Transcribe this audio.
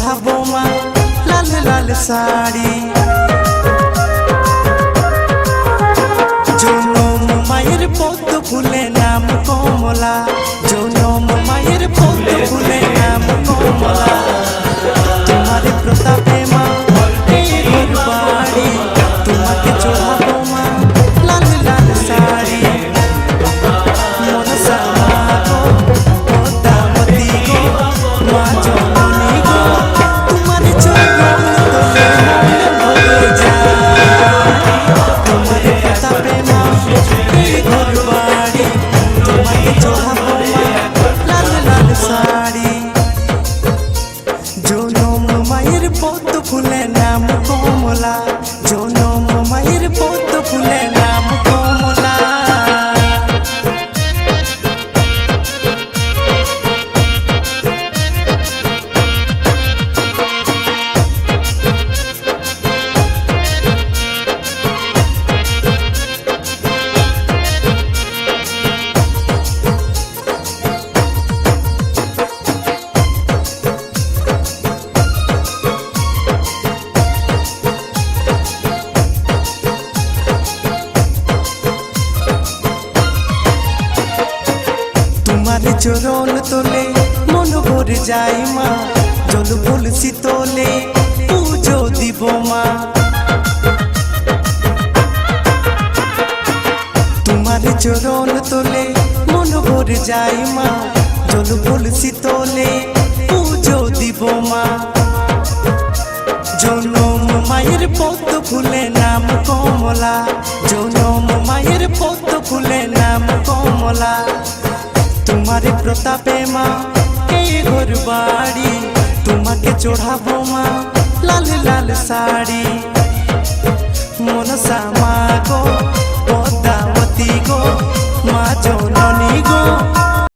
चढ़ाबो मा लाल लाल साड़ी जनम माয়ের পদ্ম ফুলে नाम कमला जनम माয়ের পদ্ম ফুলে नाम कमला तुम्हारे प्रतापे मा घर बाड़ी तुम्हाके चढ़ाबो मा लाल लाल साड़ी मोर सामा गो पद्मावती गो मा जननी गो तुम्हारे चरण तले भरे যায় तुम्हारे प्रतापे मा घर बाड़ी तुम्हाके चढ़ाबो मा लाल लाल साड़ी जनम माয়ের পদ্ম ফুলে नाम कमला जनम माয়ের পদ্ম ফুলে नाम कमला तुम्हारे चरण तले मन भर जाय मा जल फुल शीतले पूजो দিব मा तुम्हारे चरण तले मन भर जाय मा जल फुल शीतले पूजो দিব मा जनम माয়ের পদ্ম ফুলে नाम कमला जनम माয়ের পদ্ম ফুলে नाम कमला तुम्हारे प्रतापे मा घर बाड़ी तुम्हाके चढ़ाबो मा लाल लाल साड़ी।